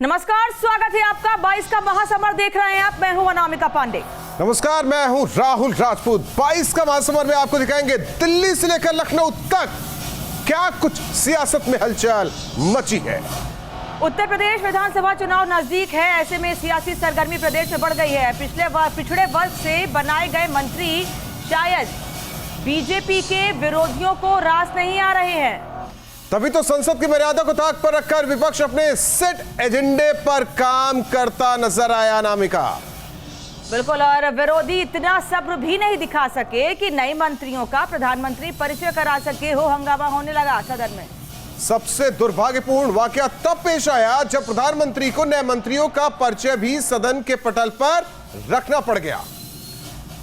नमस्कार, स्वागत है आपका 22 का महासमर देख रहे हैं आप। मैं हूं अनामिका पांडे। नमस्कार, मैं हूं राहुल राजपूत। 22 का महासमर में आपको दिखाएंगे दिल्ली से लेकर लखनऊ तक क्या कुछ सियासत में हलचल मची है। उत्तर प्रदेश विधानसभा चुनाव नजदीक है, ऐसे में सियासी सरगर्मी प्रदेश में बढ़ गई है। पिछड़े वर्ग से बनाए गए मंत्री शायद बीजेपी के विरोधियों को रास नहीं आ रहे हैं। तभी तो संसद की मर्यादा को ताक पर रखकर विपक्ष अपने सेट एजेंडे पर काम करता नजर आया। अनामिका, बिल्कुल, और विरोधी इतना सब्र भी नहीं दिखा सके कि नए मंत्रियों का प्रधानमंत्री परिचय करा सके। हंगामा होने लगा सदन में। सबसे दुर्भाग्यपूर्ण वाकया तब पेश आया जब प्रधानमंत्री को नए मंत्रियों का परिचय भी सदन के पटल पर रखना पड़ गया।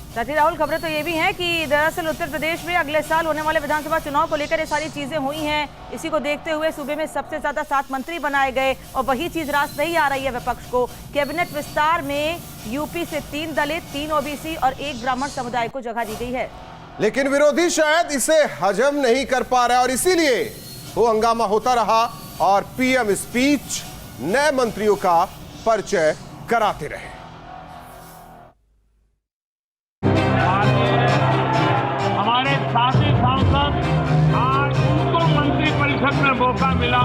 साथ ही राहुल, खबरें तो ये भी हैं कि दरअसल उत्तर प्रदेश में अगले साल होने वाले विधानसभा चुनाव को लेकर ये सारी चीजें हुई हैं। इसी को देखते हुए सूबे में सबसे ज्यादा 7 मंत्री बनाए गए और वही चीज रास नहीं आ रही है विपक्ष को। कैबिनेट विस्तार में यूपी से 3 दलित, 3 ओबीसी और 1 ब्राह्मण समुदाय को जगह दी गई है। लेकिन विरोधी शायद इसे हजम नहीं कर पा रहा और इसीलिए वो हंगामा होता रहा और पीएम स्पीच नए मंत्रियों का परिचय कराते रहे। हमारे साथी सांसद आज उनको मंत्रिपरिषद में मौका मिला।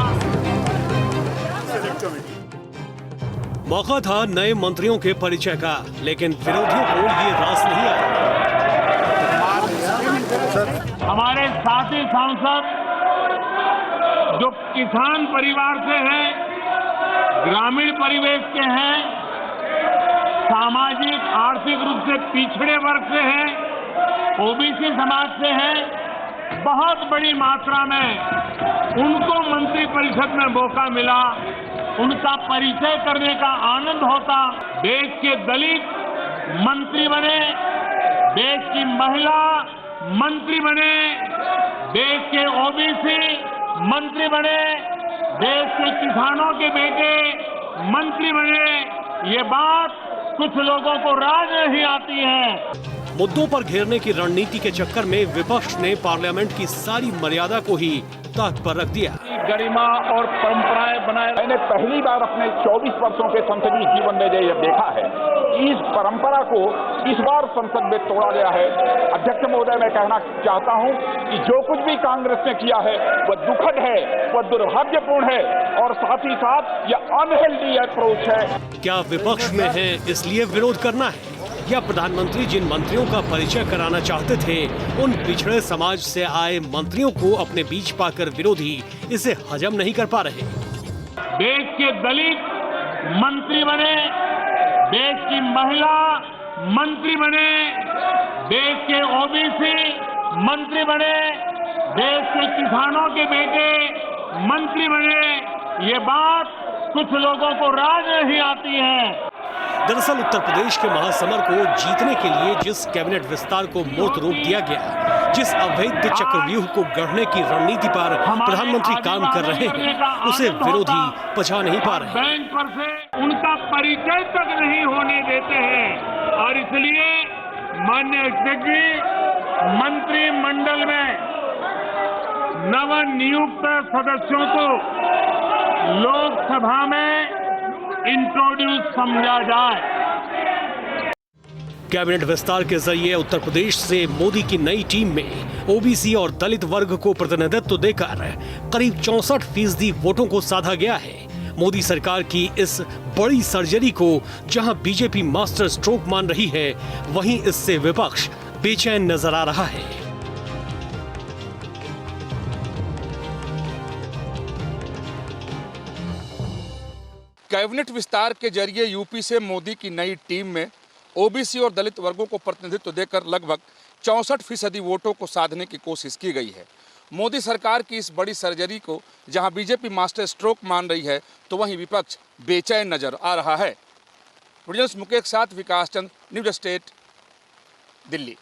मौका था नए मंत्रियों के परिचय का, लेकिन विरोधियों को ये रास नहीं आया। हमारे साथी सांसद जो किसान परिवार से हैं, ग्रामीण परिवेश के हैं, सामाजिक आर्थिक रूप से पिछड़े वर्ग से हैं, ओबीसी समाज से हैं, बहुत बड़ी मात्रा में उनको मंत्रिपरिषद में मौका मिला। उनका परिचय करने का आनंद होता। देश के दलित मंत्री बने, देश की महिला मंत्री बने, देश के ओबीसी मंत्री बने, देश के किसानों के बेटे मंत्री बने। ये बात कुछ लोगों को राज नहीं आती है। मुद्दों पर घेरने की रणनीति के चक्कर में विपक्ष ने पार्लियामेंट की सारी मर्यादा को ही ताक पर रख दिया। गरिमा और परंपराएं बनाए। मैंने पहली बार अपने 24 वर्षों के संसदीय जीवन में यह देखा है। इस परंपरा को इस बार संसद में तोड़ा गया है। अध्यक्ष महोदय, मैं कहना चाहता हूं कि जो कुछ भी कांग्रेस ने किया है वह दुखद है, वह दुर्भाग्यपूर्ण है और साथ ही साथ यह अनहेल्दी अप्रोच है। क्या विपक्ष में है इसलिए विरोध करना है, या प्रधानमंत्री जिन मंत्रियों का परिचय कराना चाहते थे उन पिछड़े समाज से आए मंत्रियों को अपने बीच पाकर विरोधी इसे हजम नहीं कर पा रहे। देश के दलित मंत्री बने, देश की महिला मंत्री बने, देश के ओबीसी मंत्री बने, देश के किसानों के बेटे मंत्री बने। ये बात कुछ लोगों को राज नहीं आती है। दरअसल उत्तर प्रदेश के महासमर को जीतने के लिए जिस कैबिनेट विस्तार को मूर्त रूप दिया गया, जिस अवैध चक्रव्यूह को गढ़ने की रणनीति पर प्रधानमंत्री काम कर रहे हैं, उसे विरोधी पचा नहीं पा रहे। बैंक पर से उनका परिचय तक नहीं होने देते हैं और इसलिए माननीय अध्यक्ष जी, मंत्रिमंडल में नवनियुक्त सदस्यों को लोकसभा में इंट्रोड्यूस समझा जाए। कैबिनेट विस्तार के जरिए उत्तर प्रदेश से मोदी की नई टीम में ओबीसी और दलित वर्ग को प्रतिनिधित्व देकर करीब 64% वोटों को साधा गया है। मोदी सरकार की इस बड़ी सर्जरी को जहां बीजेपी मास्टर स्ट्रोक मान रही है, वहीं इससे विपक्ष बेचैन नजर आ रहा है। कैबिनेट विस्तार के जरिए यूपी से मोदी की नई टीम में ओबीसी और दलित वर्गों को प्रतिनिधित्व देकर लगभग 64% वोटों को साधने की कोशिश की गई है। मोदी सरकार की इस बड़ी सर्जरी को जहां बीजेपी मास्टर स्ट्रोक मान रही है, तो वहीं विपक्ष बेचैन नजर आ रहा है। प्रोड्यूसर मुकेश के साथ विकास चंद, न्यूज स्टेट, दिल्ली।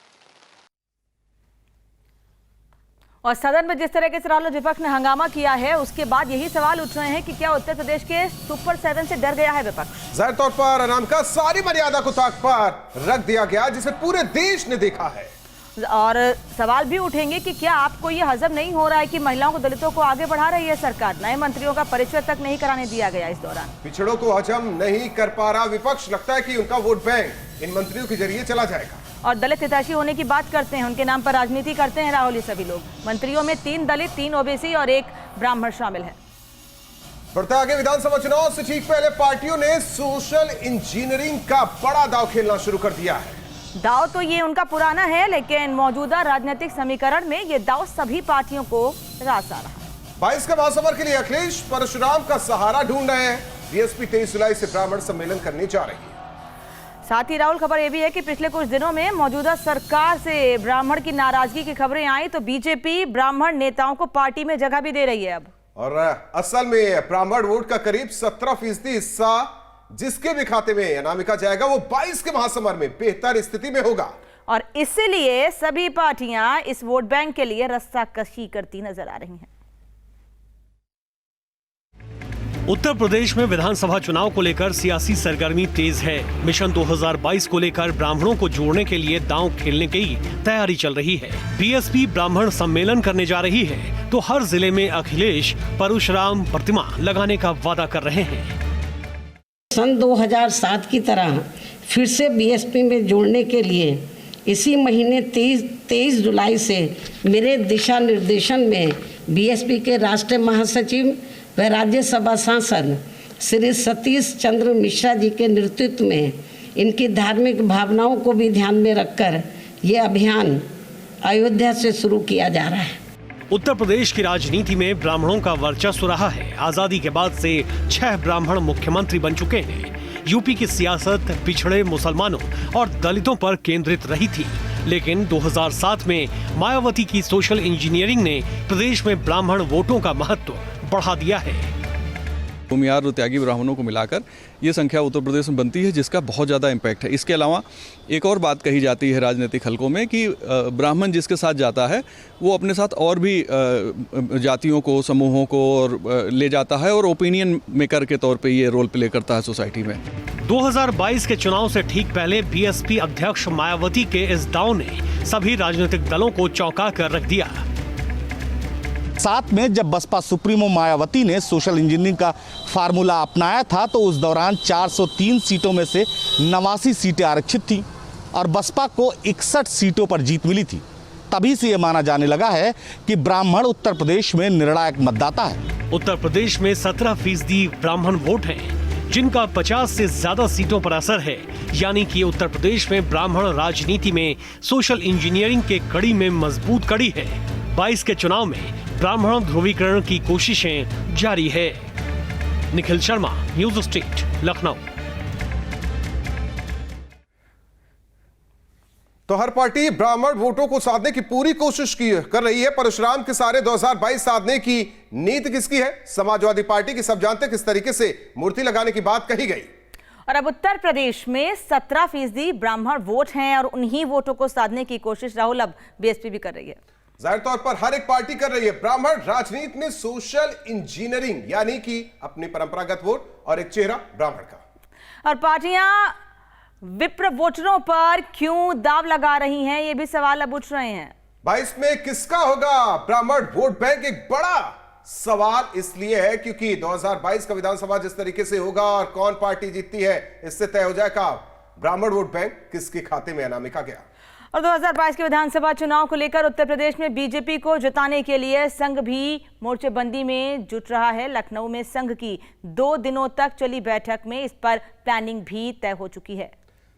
और सदन में जिस तरह से राहुल विपक्ष ने हंगामा किया है, उसके बाद यही सवाल उठ रहे हैं कि क्या उत्तर प्रदेश के सुपर 7 से डर गया है विपक्ष। जाहिर तौर पर अनामिका, सारी मर्यादा को ताक पर रख दिया गया जिसे पूरे देश ने देखा है। और सवाल भी उठेंगे कि क्या आपको ये हजम नहीं हो रहा है कि महिलाओं को, दलितों को आगे बढ़ा रही है सरकार? नए मंत्रियों का परिचय तक नहीं कराने दिया गया इस दौरान। पिछड़ों को हजम नहीं कर पा रहा विपक्ष, लगता है कि उनका वोट बैंक इन मंत्रियों के जरिए चला जाएगा। और दलित हितैषी होने की बात करते हैं, उनके नाम पर राजनीति करते हैं राहुल। ये सभी लोग मंत्रियों में 3 दलित, 3 ओबीसी और 1 ब्राह्मण शामिल है। बढ़ते आगे, विधानसभा चुनाव से ठीक पहले पार्टियों ने सोशल इंजीनियरिंग का बड़ा दांव खेलना शुरू कर दिया है। दाव तो ये उनका पुराना है, लेकिन मौजूदा राजनीतिक समीकरण में ये दाव सभी पार्टियों को रास आ रहा है। 22 के महासभा के लिए अखिलेश परशुराम का सहारा ढूंढ रहे हैं। बीएसपी 23 जुलाई से ब्राह्मण सम्मेलन करने जा रही है। साथ ही राहुल, खबर यह भी है कि पिछले कुछ दिनों में मौजूदा सरकार से ब्राह्मण की नाराजगी की खबरें आई, तो बीजेपी ब्राह्मण नेताओं को पार्टी में जगह भी दे रही है अब। और असल में ब्राह्मण वोट का करीब 17% हिस्सा जिसके भी खाते में अनामिका जाएगा, वो 22 के महासमर में बेहतर स्थिति में होगा। और इसलिए सभी पार्टियां इस वोट बैंक के लिए रस्साकशी करती नजर आ रही हैं। उत्तर प्रदेश में विधानसभा चुनाव को लेकर सियासी सरगर्मी तेज है। मिशन 2022 को लेकर ब्राह्मणों को जोड़ने के लिए दांव खेलने की तैयारी चल रही है। बीएसपी ब्राह्मण सम्मेलन करने जा रही है, तो हर जिले में अखिलेश परशुराम प्रतिमा लगाने का वादा कर रहे हैं। सन 2007 की तरह फिर से बीएसपी में जोड़ने के लिए इसी महीने 23 जुलाई से मेरे दिशा निर्देशन में बीएसपी के राष्ट्रीय महासचिव व राज्यसभा सांसद श्री सतीश चंद्र मिश्रा जी के नेतृत्व में इनकी धार्मिक भावनाओं को भी ध्यान में रखकर ये अभियान अयोध्या से शुरू किया जा रहा है। उत्तर प्रदेश की राजनीति में ब्राह्मणों का वर्चस्व रहा है। आजादी के बाद से 6 ब्राह्मण मुख्यमंत्री बन चुके हैं। यूपी की सियासत पिछड़े मुसलमानों और दलितों पर केंद्रित रही थी, लेकिन 2007 में मायावती की सोशल इंजीनियरिंग ने प्रदेश में ब्राह्मण वोटों का महत्व बढ़ा दिया है। भूमिहार और त्यागी ब्राह्मणों को मिलाकर ये संख्या उत्तर प्रदेश में बनती है, जिसका बहुत ज़्यादा इम्पैक्ट है। इसके अलावा एक और बात कही जाती है राजनीतिक हलकों में कि ब्राह्मण जिसके साथ जाता है वो अपने साथ और भी जातियों को, समूहों को और ले जाता है और ओपिनियन मेकर के तौर पे ये रोल प्ले करता है सोसाइटी में। 2022 के चुनाव से ठीक पहले बीएसपी अध्यक्ष मायावती के इस दांव ने सभी राजनीतिक दलों को चौंका कर रख दिया। साथ में जब बसपा सुप्रीमो मायावती ने सोशल इंजीनियरिंग का फार्मूला अपनाया था, तो उस दौरान 403 सीटों में से 89 सीटें आरक्षित थी और बसपा को 61 सीटों पर जीत मिली थी। तभी से यह माना जाने लगा है कि ब्राह्मण उत्तर प्रदेश में निर्णायक मतदाता है। उत्तर प्रदेश में 17% ब्राह्मण वोट हैं, जिनका 50 से ज्यादा सीटों पर असर है। यानी कि उत्तर प्रदेश में ब्राह्मण राजनीति में सोशल इंजीनियरिंग के कड़ी में मजबूत कड़ी है। 22 के चुनाव में ब्राह्मण ध्रुवीकरण की कोशिशें जारी है। Nikhil Sharma, news state, Lucknow. तो हर पार्टी ब्राह्मण वोटों को साधने की पूरी कोशिश कर रही है। परशुराम के सारे 2022 साधने की नीति किसकी है? समाजवादी पार्टी की। सब जानते किस तरीके से मूर्ति लगाने की बात कही गई। और अब उत्तर प्रदेश में 17% ब्राह्मण वोट हैं और उन्हीं वोटों को साधने की कोशिश राहुल अब बीएसपी भी कर रही है। जाहिर तौर पर हर एक पार्टी कर रही है। ब्राह्मण राजनीति में सोशल इंजीनियरिंग, यानी कि अपनी परंपरागत वोट और एक चेहरा ब्राह्मण का। और पार्टियां विप्र वोटरों पर क्यों दाव लगा रही हैं, ये भी सवाल अब उठ रहे हैं। 22 में किसका होगा ब्राह्मण वोट बैंक? एक बड़ा सवाल इसलिए है क्योंकि 2022 का विधानसभा जिस तरीके से होगा और कौन पार्टी जीतती है, इससे तय हो जाएगा ब्राह्मण वोट बैंक किसके खाते में अनामिका गया। और 2022 के विधानसभा चुनाव को लेकर उत्तर प्रदेश में बीजेपी को जिताने के लिए संघ भी मोर्चेबंदी में जुट रहा है। लखनऊ में संघ की 2 दिनों तक चली बैठक में इस पर प्लानिंग भी तय हो चुकी है।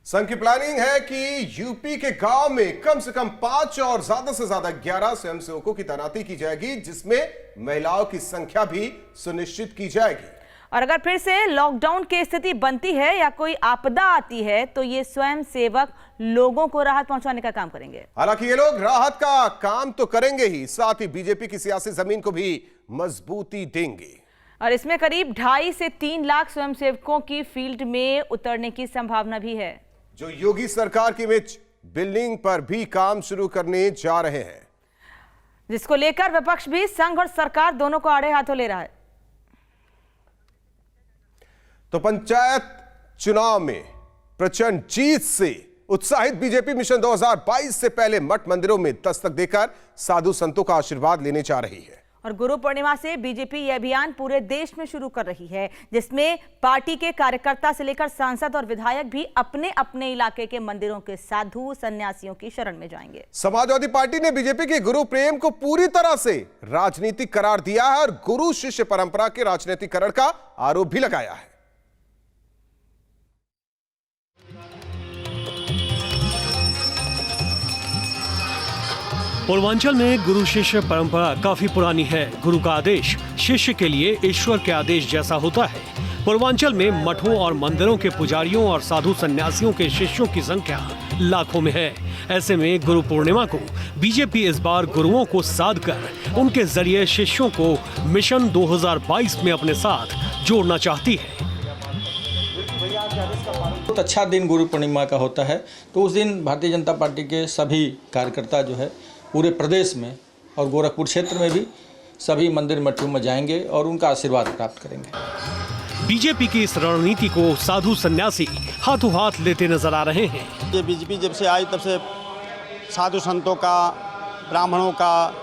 संघ की प्लानिंग है कि यूपी के गांव में कम से कम 5 और ज्यादा से ज्यादा 11 स्वयंसेवकों की तैनाती की जाएगी, जिसमें महिलाओं की संख्या भी सुनिश्चित की जाएगी। और अगर फिर से लॉकडाउन की स्थिति बनती है या कोई आपदा आती है, तो ये स्वयं सेवक लोगों को राहत पहुंचाने का काम करेंगे। हालांकि ये लोग राहत का काम तो करेंगे ही, साथ ही बीजेपी की सियासी जमीन को भी मजबूती देंगे। और इसमें करीब 2.5 से 3 लाख स्वयंसेवकों की फील्ड में उतरने की संभावना भी है, जो योगी सरकार की इमेज बिल्डिंग पर भी काम शुरू करने जा रहे हैं, जिसको लेकर विपक्ष भी संघ और सरकार दोनों को आड़े हाथों ले रहा है। तो पंचायत चुनाव में प्रचंड जीत से उत्साहित बीजेपी मिशन 2022 से पहले मठ मंदिरों में दस्तक देकर साधु संतों का आशीर्वाद लेने जा रही है। और गुरु पूर्णिमा से बीजेपी यह अभियान पूरे देश में शुरू कर रही है, जिसमें पार्टी के कार्यकर्ता से लेकर सांसद और विधायक भी अपने अपने इलाके के मंदिरों के साधु सन्यासियों की शरण में जाएंगे। समाजवादी पार्टी ने बीजेपी के गुरु प्रेम को पूरी तरह से राजनीतिक करार दिया है और गुरु शिष्य परंपरा के राजनीतिकरण का आरोप भी लगाया है। पूर्वांचल में गुरु शिष्य परंपरा काफी पुरानी है। गुरु का आदेश शिष्य के लिए ईश्वर के आदेश जैसा होता है। पूर्वांचल में मठों और मंदिरों के पुजारियों और साधु सन्यासियों के शिष्यों की संख्या लाखों में है। ऐसे में गुरु पूर्णिमा को बीजेपी इस बार गुरुओं को साध कर उनके जरिए शिष्यों को मिशन 2022 में अपने साथ जोड़ना चाहती है। बहुत अच्छा दिन गुरु पूर्णिमा का होता है, तो उस दिन भारतीय जनता पार्टी के सभी कार्यकर्ता जो है पूरे प्रदेश में और गोरखपुर क्षेत्र में भी सभी मंदिर मठों में जाएंगे और उनका आशीर्वाद प्राप्त करेंगे। बीजेपी की इस रणनीति को साधु सन्यासी हाथों हाथ लेते नजर आ रहे हैं। ये बीजेपी जब से आई तब से साधु संतों का, ब्राह्मणों का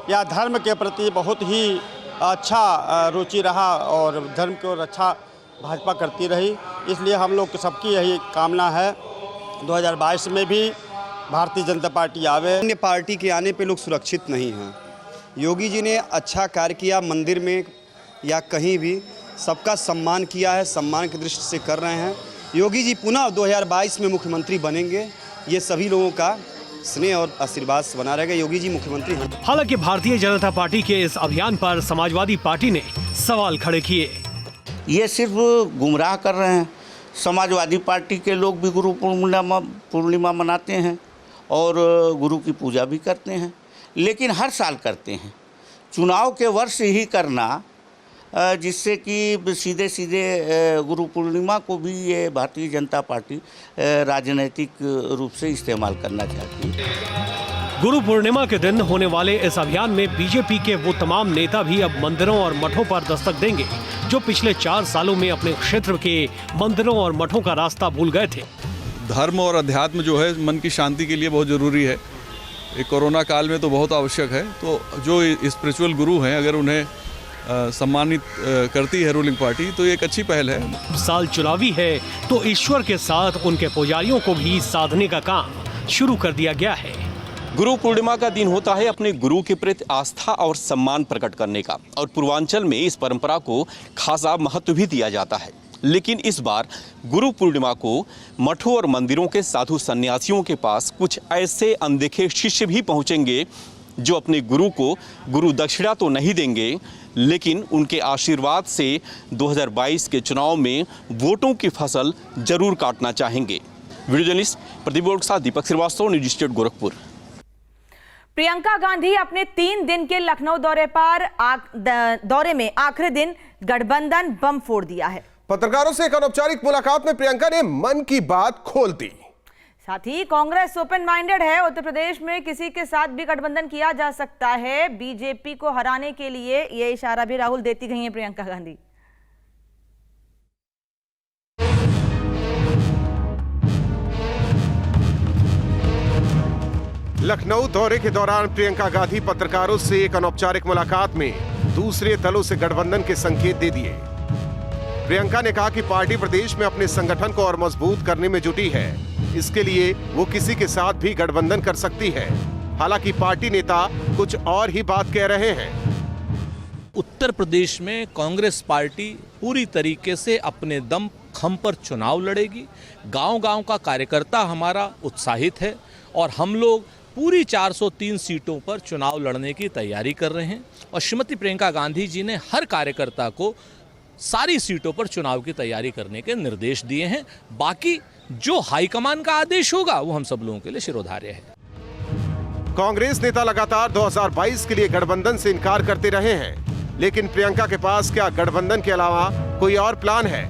या धर्म के प्रति बहुत ही अच्छा रुचि रहा और धर्म की ओर अच्छा भाजपा करती रही। इसलिए हम लोग सबकी यही कामना है 2022 में भी भारतीय जनता पार्टी आवे। अन्य पार्टी के आने पे लोग सुरक्षित नहीं हैं। योगी जी ने अच्छा कार्य किया, मंदिर में या कहीं भी सबका सम्मान किया है, सम्मान की दृष्टि से कर रहे हैं। योगी जी पुनः 2022 में मुख्यमंत्री बनेंगे, ये सभी लोगों का स्नेह और आशीर्वाद बना रहेगा। योगी जी मुख्यमंत्री हैं। हालांकि भारतीय जनता पार्टी के इस अभियान पर समाजवादी पार्टी ने सवाल खड़े किए। ये सिर्फ गुमराह कर रहे हैं। समाजवादी पार्टी के लोग भी गुरु पूर्णिमा मनाते हैं और गुरु की पूजा भी करते हैं, लेकिन हर साल करते हैं। चुनाव के वर्ष ही करना, जिससे कि सीधे सीधे गुरु पूर्णिमा को भी ये भारतीय जनता पार्टी राजनीतिक रूप से इस्तेमाल करना चाहती है। गुरु पूर्णिमा के दिन होने वाले इस अभियान में बीजेपी के वो तमाम नेता भी अब मंदिरों और मठों पर दस्तक देंगे जो पिछले 4 सालों में अपने क्षेत्र के मंदिरों और मठों का रास्ता भूल गए थे। धर्म और अध्यात्म जो है मन की शांति के लिए बहुत ज़रूरी है। एक कोरोना काल में तो बहुत आवश्यक है। तो जो स्पिरिचुअल गुरु हैं, अगर उन्हें सम्मानित करती है रूलिंग पार्टी, तो ये एक अच्छी पहल है। साल चुनावी है तो ईश्वर के साथ उनके पुजारियों को भी साधने का काम शुरू कर दिया गया है। गुरु पूर्णिमा का दिन होता है अपने गुरु के प्रति आस्था और सम्मान प्रकट करने का, और पूर्वांचल में इस परंपरा को खासा महत्व भी दिया जाता है। लेकिन इस बार गुरु पूर्णिमा को मठों और मंदिरों के साधु सन्यासियों के पास कुछ ऐसे अनदेखे शिष्य भी पहुंचेंगे जो अपने गुरु को गुरु दक्षिणा तो नहीं देंगे, लेकिन उनके आशीर्वाद से 2022 के चुनाव में वोटों की फसल जरूर काटना चाहेंगे। वीडियो जर्नलिस्ट प्रदीप के साथ दीपक श्रीवास्तव, न्यूज स्टेट गोरखपुर। प्रियंका गांधी अपने 3 दिन के लखनऊ दौरे में आखिरी दिन गठबंधन बम फोड़ दिया है। पत्रकारों से एक अनौपचारिक मुलाकात में प्रियंका ने मन की बात खोल दी। साथ ही कांग्रेस ओपन माइंडेड है, उत्तर प्रदेश में किसी के साथ भी गठबंधन किया जा सकता है। बीजेपी को हराने के लिए यह इशारा भी राहुल देती गई हैं प्रियंका गांधी। लखनऊ दौरे के दौरान प्रियंका गांधी पत्रकारों से एक अनौपचारिक मुलाकात में दूसरे दलों से गठबंधन के संकेत दे दिए। प्रियंका ने कहा कि पार्टी प्रदेश में अपने संगठन को और मजबूत करने में जुटी है। इसके लिए वो किसी के साथ भी गठबंधन कर सकती है। हालांकि पार्टी नेता कुछ और ही बात कह रहे हैं। उत्तर प्रदेश में कांग्रेस पार्टी पूरी तरीके से अपने दम खम पर चुनाव लड़ेगी। गांव-गांव का कार्यकर्ता हमारा उत्साहित है और हम लोग पूरी 403 सीटों पर चुनाव लड़ने की तैयारी कर रहे हैं। और श्रीमती प्रियंका गांधी जी ने हर कार्यकर्ता को सारी सीटों पर चुनाव की तैयारी करने के निर्देश दिए हैं। बाकी जो हाईकमान का आदेश होगा वो हम सब लोगों के लिए शिरोधार्य है। कांग्रेस नेता लगातार 2022 के लिए गठबंधन से इनकार करते रहे हैं, लेकिन प्रियंका के पास क्या गठबंधन के अलावा कोई और प्लान है?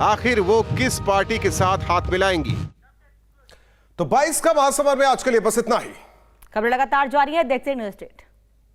आखिर वो किस पार्टी के साथ हाथ मिलाएंगी? तो 22 का महासमर में आज के लिए बस इतना ही। खबरें लगातार जारी है, देखते हैं न्यूज़ स्टेट।